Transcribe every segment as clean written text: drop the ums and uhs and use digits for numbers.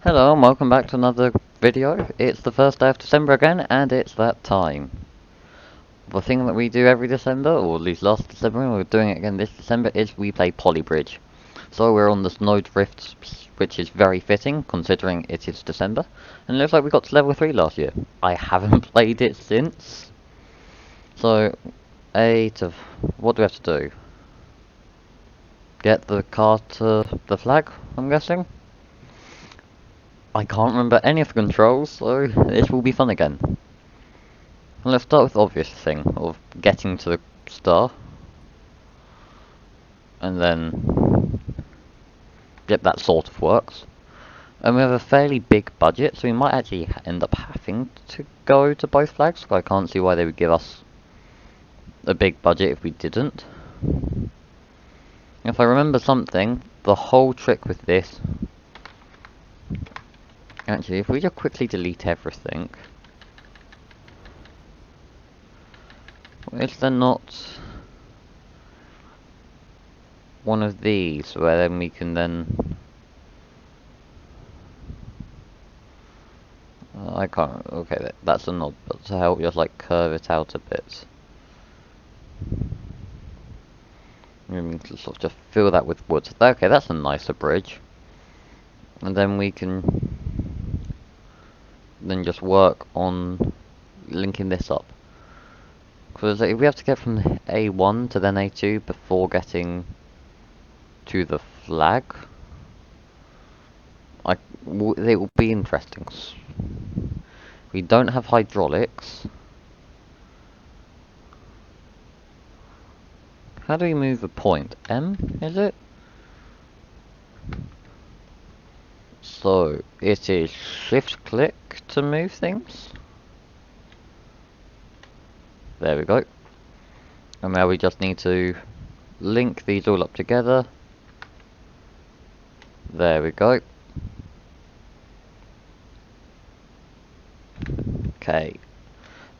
Hello and welcome back to another video. It's the first day of December again, and it's that time. The thing that we do every December, or at least last December, and we're doing it again this December, is we play Polybridge. So we're on the Snowdrift, which is very fitting, considering it is December, and it looks like we got to level 3 last year. I haven't played it since. So, what do we have to do? Get the car to the flag, I'm guessing? I can't remember any of the controls, so this will be fun again. And let's start with the obvious thing of getting to the star. And then, yep, that sort of works. And we have a fairly big budget, so we might actually end up having to go to both flags. I can't see why they would give us a big budget if we didn't. If I remember something, the whole trick with this... Actually, if we just quickly delete everything... Is there not one of these where then we can then... I can't... Okay, that's a nod, but to help just like curve it out a bit. We can sort of just fill that with wood. Okay, that's a nicer bridge. And then we can then just work on linking this up. Because if we have to get from A1 to then A2 before getting to the flag, it will be interesting. We don't have hydraulics. How do we move a point? M, is it? So, it is shift click to move things. There we go. And now we just need to link these all up together. There we go. Okay.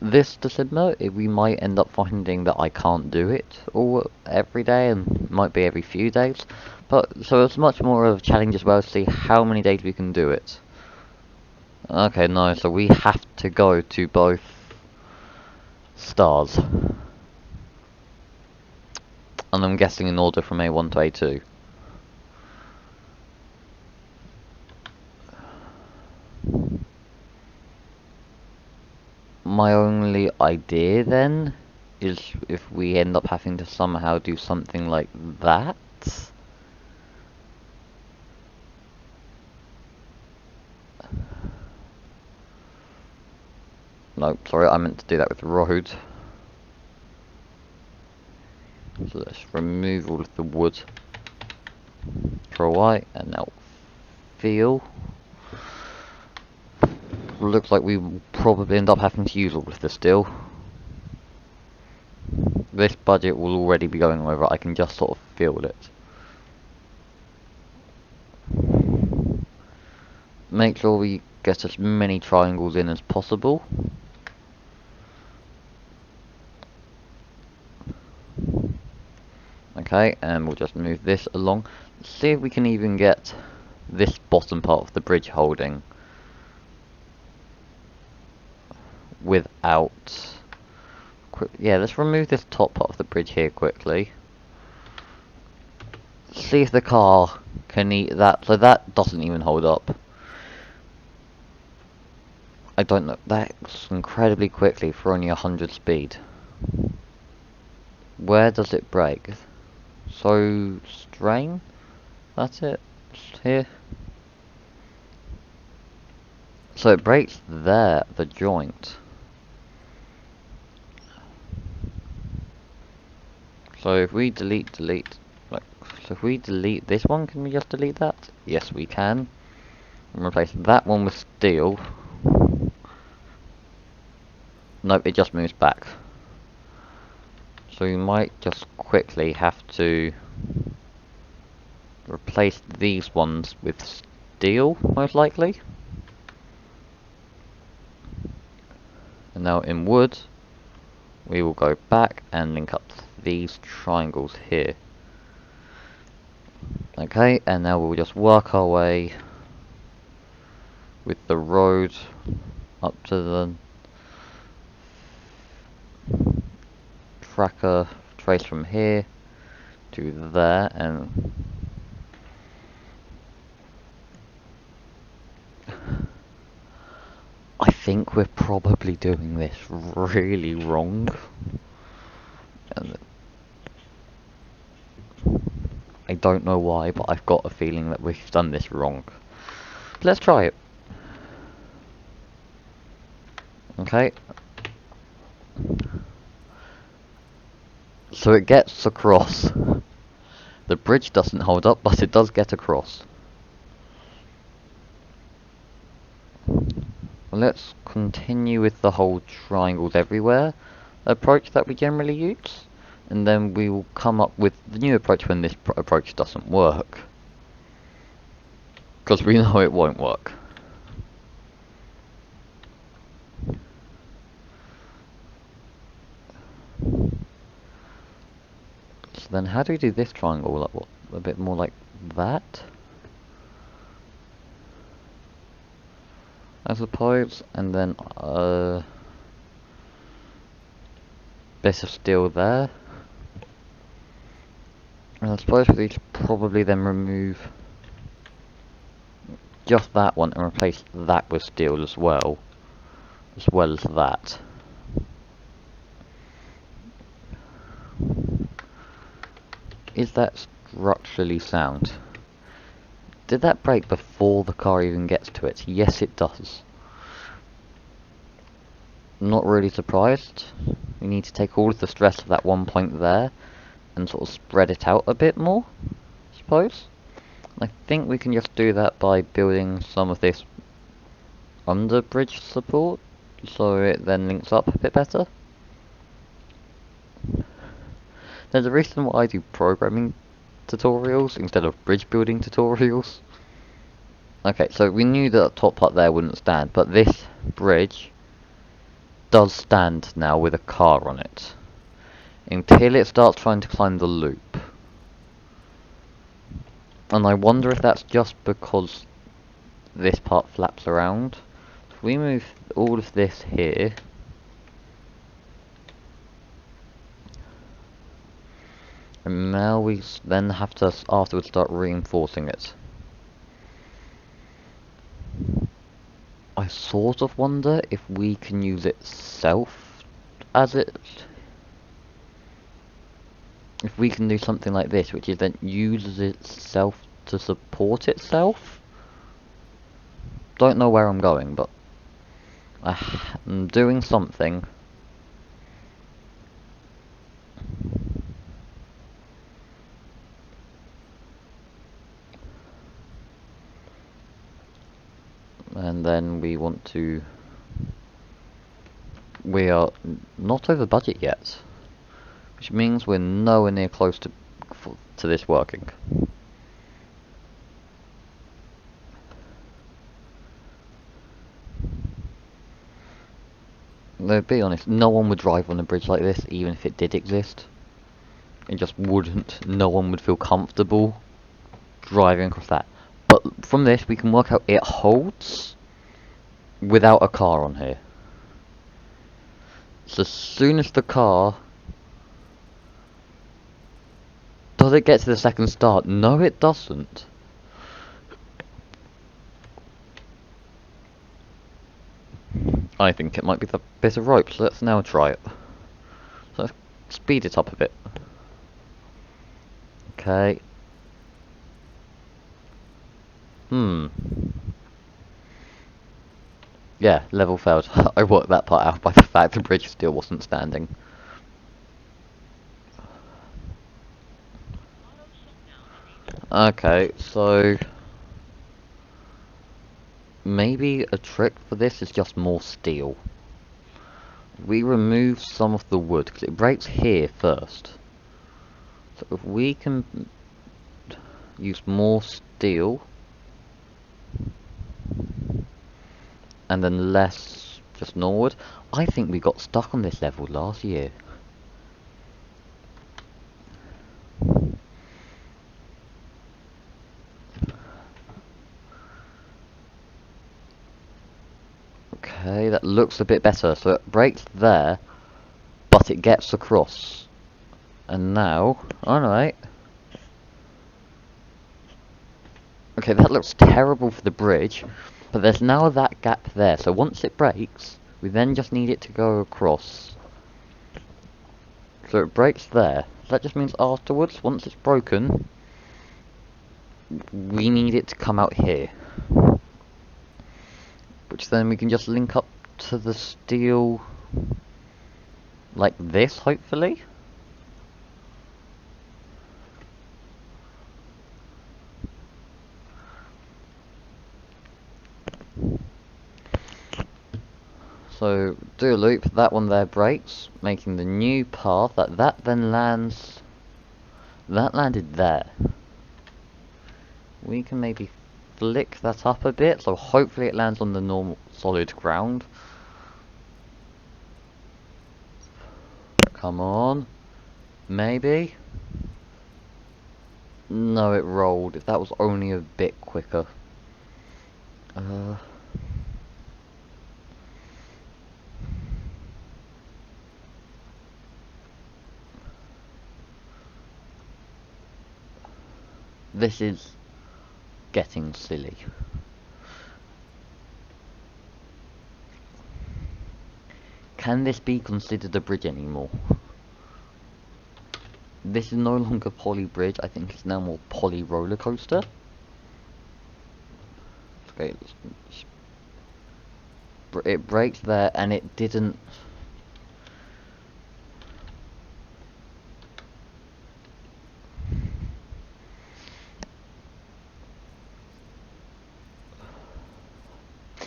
This December, we might end up finding that I can't do it all every day, and might be every few days. But so it's much more of a challenge as well to see how many days we can do it. Okay, no, so we have to go to both stars. And I'm guessing in order from A1 to A2. My only idea then is if we end up having to somehow do something like that. No, sorry, I meant to do that with the road. So let's remove all of the wood. Control Y, and now feel. Looks like we will probably end up having to use all of the steel. This budget will already be going over, I can just sort of feel it. Make sure we get as many triangles in as possible. Okay, and we'll just move this along. See if we can even get this bottom part of the bridge holding without... Yeah, let's remove this top part of the bridge here quickly. See if the car can eat that, so that doesn't even hold up. I don't know, that's incredibly quickly for only 100 speed. Where does it break? So, strain? That's it? Just here? So it breaks there, the joint. So if we delete, like, so if we delete this one, can we just delete that? Yes, we can. And replace that one with steel. Nope, it just moves back. So we might just quickly have to replace these ones with steel, most likely. And now in wood, we will go back and link up these triangles here. Okay, and now we'll just work our way with the road up to the tracker trace from here to there, and I think we're probably doing this really wrong. And I don't know why, but I've got a feeling that we've done this wrong. Let's try it. Okay. So it gets across. The bridge doesn't hold up, but it does get across. Let's continue with the whole triangles everywhere approach that we generally use, and then we will come up with the new approach when this approach doesn't work. Because we know it won't work. So then how do we do this triangle? Like, what, a bit more like that? I suppose, and then bit of steel there. And I suppose we should probably then remove just that one and replace that with steel as well as that. Is that structurally sound? Did that break before the car even gets to it? Yes, it does. Not really surprised. We need to take all of the stress of that one point there and sort of spread it out a bit more, I suppose. I think we can just do that by building some of this under bridge support, so it then links up a bit better. There's a reason why I do programming tutorials instead of bridge building tutorials. Okay, so we knew that top part there wouldn't stand, but this bridge does stand now with a car on it, until it starts trying to climb the loop. And I wonder if that's just because this part flaps around. If we move all of this here, and now we then have to afterwards start reinforcing it. I sort of wonder if we can use itself as it... If we can do something like this, which is then uses itself to support itself. Don't know where I'm going, but I'm doing something. And then we want to... We are not over budget yet, which means we're nowhere near close to this working. Though, be honest, no one would drive on a bridge like this, even if it did exist. It just wouldn't. No one would feel comfortable driving across that. But from this, we can work out it holds without a car on here. So as soon as the car... Does it get to the second start? No, it doesn't. I think it might be the bit of rope, so let's now try it. So let's speed it up a bit. Okay. Yeah, level failed. I worked that part out by the fact the bridge still wasn't standing. Okay, so... Maybe a trick for this is just more steel. We remove some of the wood, because it breaks here first. So if we can use more steel, and then less just normal wood. I think we got stuck on this level last year. Okay, that looks a bit better. So it breaks there, but it gets across. And now, alright. Okay, that looks terrible for the bridge, but there's now that gap there. So once it breaks, we then just need it to go across. So it breaks there. That just means afterwards, once it's broken, we need it to come out here. Which then we can just link up to the steel like this, hopefully. So do a loop, that one there breaks, making the new path that then lands. That landed there. We can maybe flick that up a bit, so hopefully it lands on the normal solid ground. Come on. Maybe? No, it rolled. If that was only a bit quicker. This is getting silly. Can this be considered a bridge anymore? This is no longer Poly Bridge, I think it's now more Poly Roller Coaster. Okay, it breaks there and it didn't...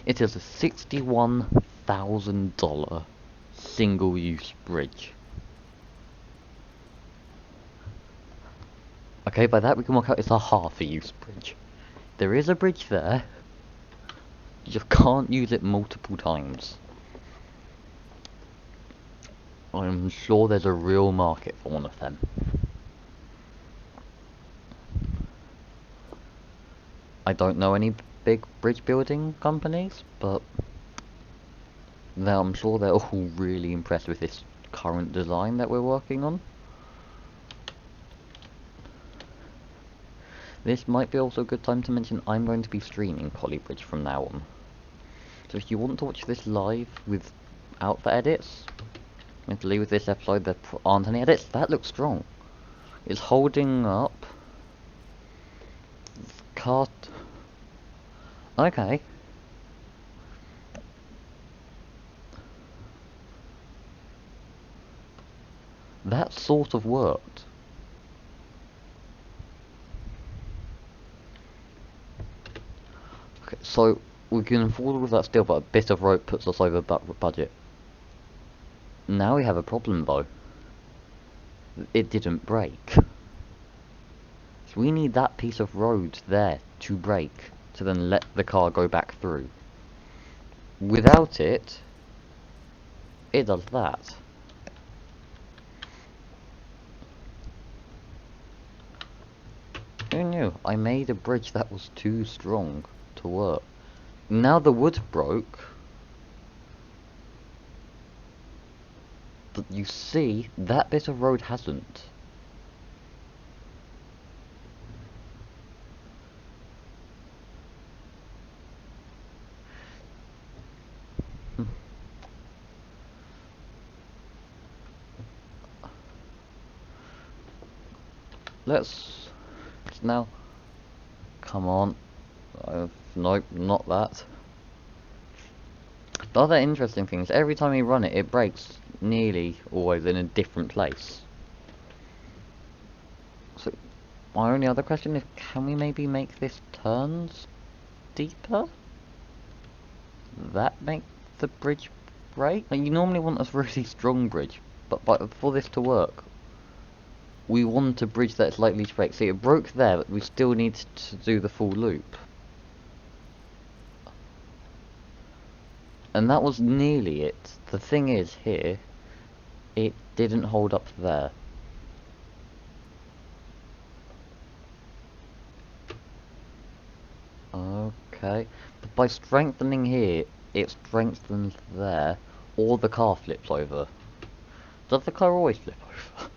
It is a $61,000 single-use bridge. Okay, by that we can work out it's a half-a-use bridge. There is a bridge there, you just can't use it multiple times. I'm sure there's a real market for one of them. I don't know any big bridge building companies, but I'm sure they're all really impressed with this current design that we're working on. This might be also a good time to mention I'm going to be streaming Polybridge from now on. So if you want to watch this live without the edits, mentally with this episode there aren't any edits, that looks strong. It's holding up. Cart. Okay. That sort of worked. Okay, so we can afford all of that steel, but a bit of rope puts us over budget. Now we have a problem though. It didn't break. So we need that piece of road there to break, to then let the car go back through. Without it, it does that. Who knew? I made a bridge that was too strong to work. Now the wood broke. But you see, that bit of road hasn't. Let's now... Come on. Nope, not that. The other interesting thing is every time we run it, it breaks nearly always in a different place. So, my only other question is, can we maybe make this turns deeper? That make the bridge break? Like, you normally want a really strong bridge, but for this to work, we want a bridge that's likely to break. See, it broke there, but we still need to do the full loop. And that was nearly it. The thing is, here, it didn't hold up there. Okay. But by strengthening here, it strengthens there, or the car flips over. Does the car always flip over?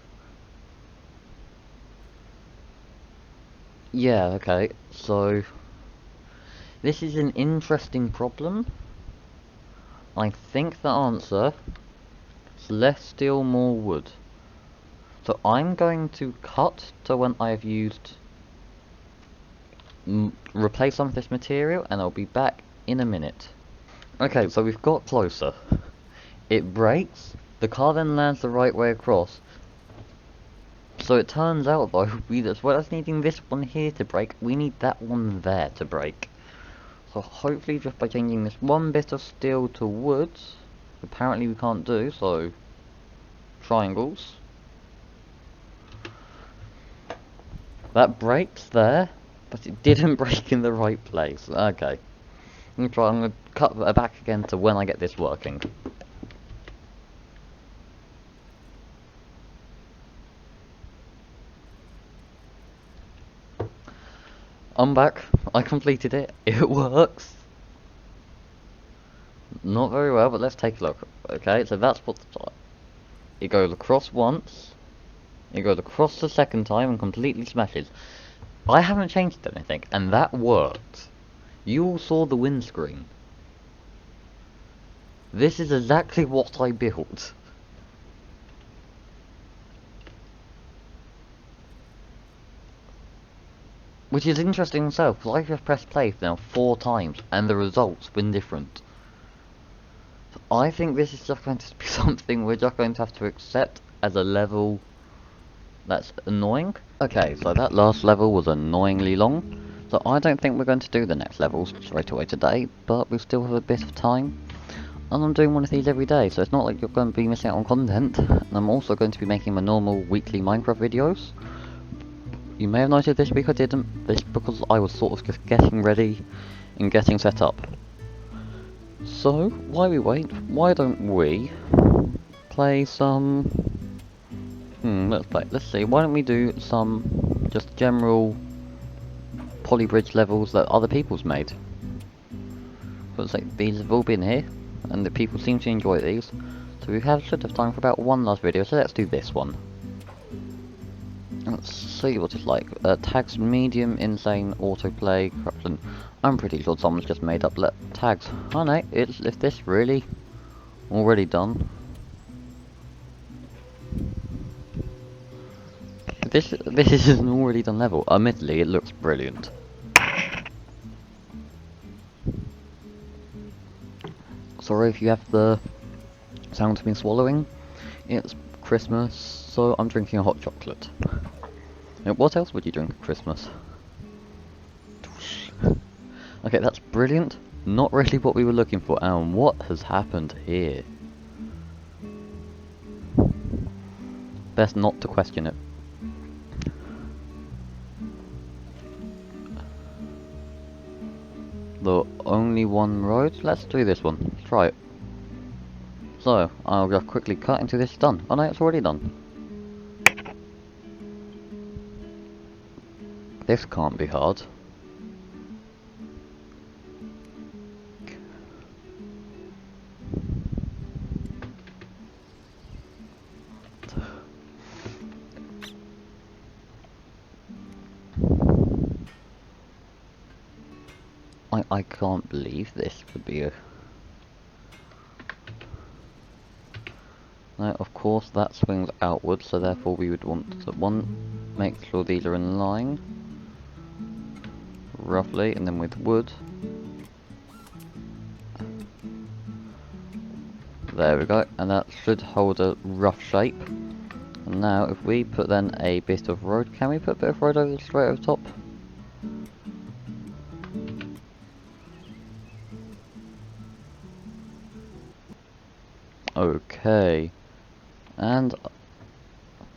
Yeah, okay, so this is an interesting problem. I think the answer is less steel, more wood. So I'm going to cut to when I've used replace some of this material, and I'll be back in a minute. Okay, so we've got closer. It breaks, the car then lands the right way across. So it turns out though, as well as needing this one here to break, we need that one there to break. So hopefully just by changing this one bit of steel to wood, apparently we can't do, so triangles. That breaks there, but it didn't break in the right place. Okay. I'm gonna cut that back again to when I get this working. I'm back. I completed it. It works. Not very well, but let's take a look. Okay, so that's what it goes across once. It goes across the second time and completely smashes. I haven't changed anything, and that worked. You all saw the windscreen. This is exactly what I built. Which is interesting itself, because I've just pressed play now 4 times, and the results been different. So I think this is just going to be something we're just going to have to accept as a level that's annoying. Okay, so that last level was annoyingly long, so I don't think we're going to do the next levels straight away today, but we still have a bit of time. And I'm doing one of these every day, so it's not like you're going to be missing out on content. And I'm also going to be making my normal weekly Minecraft videos. You may have noticed this week I didn't, this because I was sort of just getting ready and getting set up. So, while we wait, why don't we play some... let's see, why don't we do some just general Polybridge levels that other people's made. Looks like these have all been here, and the people seem to enjoy these. So we should have time for about one last video, so let's do this one. Let's see what it's like. Tags medium, insane, autoplay, corruption. I'm pretty sure someone's just made up tags. Oh no, is this really already done? This is an already done level. Admittedly, it looks brilliant. Sorry if you have the sound of me swallowing. It's Christmas, so I'm drinking a hot chocolate. What else would you drink at Christmas? Okay, that's brilliant. Not really what we were looking for. And what has happened here? Best not to question it. The only one road? Let's do this one. Let's try it. So, I'll just quickly cut into this. Done. Oh no, it's already done. This can't be hard. I can't believe this would be a... No, of course that swings outwards, so therefore we would want to make sure these are in line. Roughly, and then with wood. There we go, and that should hold a rough shape. And now if we put then a bit of road, can we put a bit of road over straight over top? Okay, and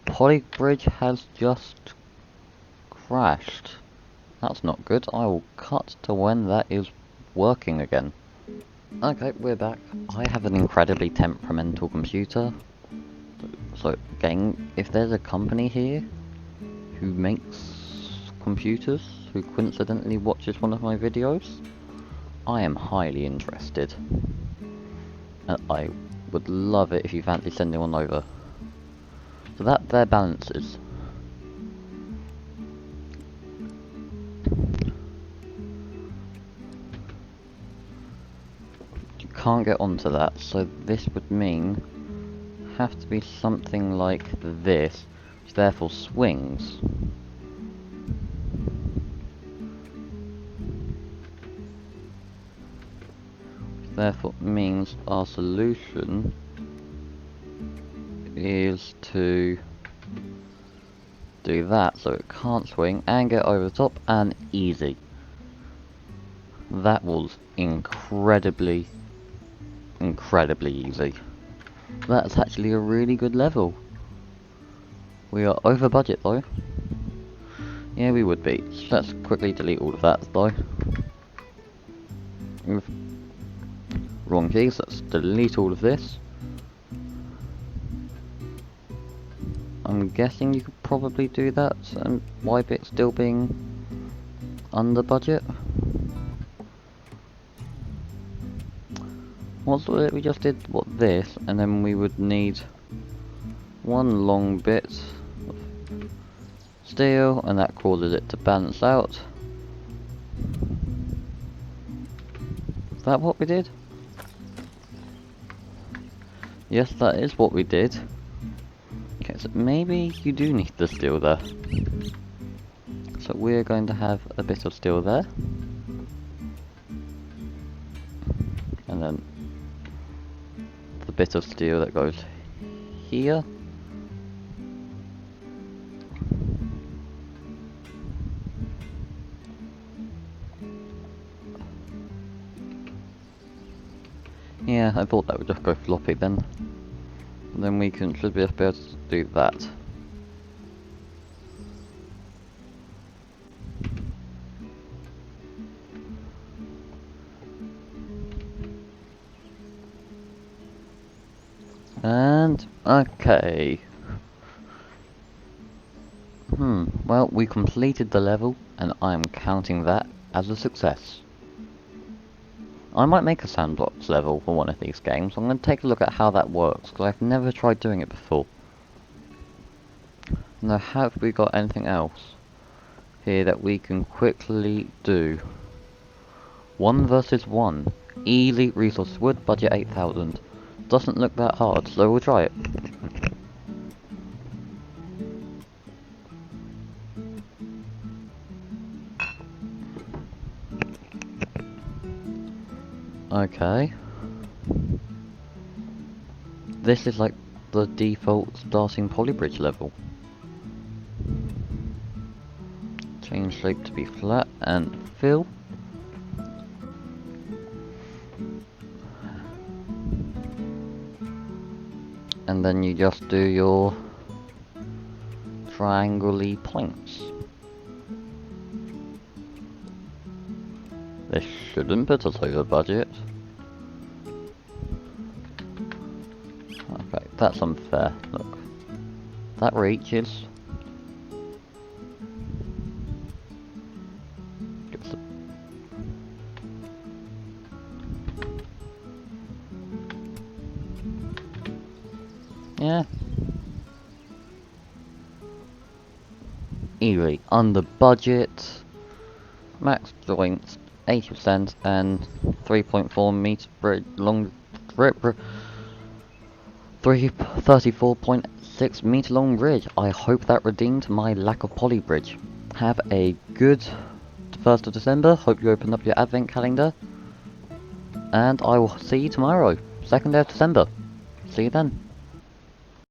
Polybridge has just crashed. That's not good. I will cut to when that is working again. Okay, we're back. I have an incredibly temperamental computer. So, again, if there's a company here who makes computers, who coincidentally watches one of my videos, I am highly interested. And I would love it if you fancy sending one over. So that there balances. You can't get onto that, so this would mean have to be something like this, which therefore swings. Which therefore means our solution is to do that so it can't swing and get over the top, and easy. That was incredibly easy. That's actually a really good level. We are over budget though. Yeah, we would be. Let's quickly delete all of that though. Wrong keys, let's delete all of this. I'm guessing you could probably do that and wipe it still being under budget. What's it? We just did this, and then we would need one long bit of steel, and that causes it to balance out. Is that what we did? Yes, that is what we did. Okay, so maybe you do need the steel there. So we're going to have a bit of steel there. And then the bit of steel that goes here. Yeah, I thought that would just go floppy then. And then we should be able to do that. And okay. Well, we completed the level, and I'm counting that as a success. I might make a sandbox level for one of these games. I'm going to take a look at how that works, because I've never tried doing it before. Now, have we got anything else here that we can quickly do? 1 versus 1. Easy resource wood, budget 8,000. Doesn't look that hard, so we'll try it. Okay. This is like the default starting polybridge level. Change shape to be flat and fill. And then you just do your triangle-y points. This shouldn't put us over budget. Okay, that's unfair. Look, that reaches. Yeah. Easily under budget. Max joints 80% and 3.4 meter bridge long. 34.6 meter long bridge. I hope that redeemed my lack of poly bridge. Have a good 1st of December. Hope you open up your advent calendar. And I will see you tomorrow, 2nd of December. See you then.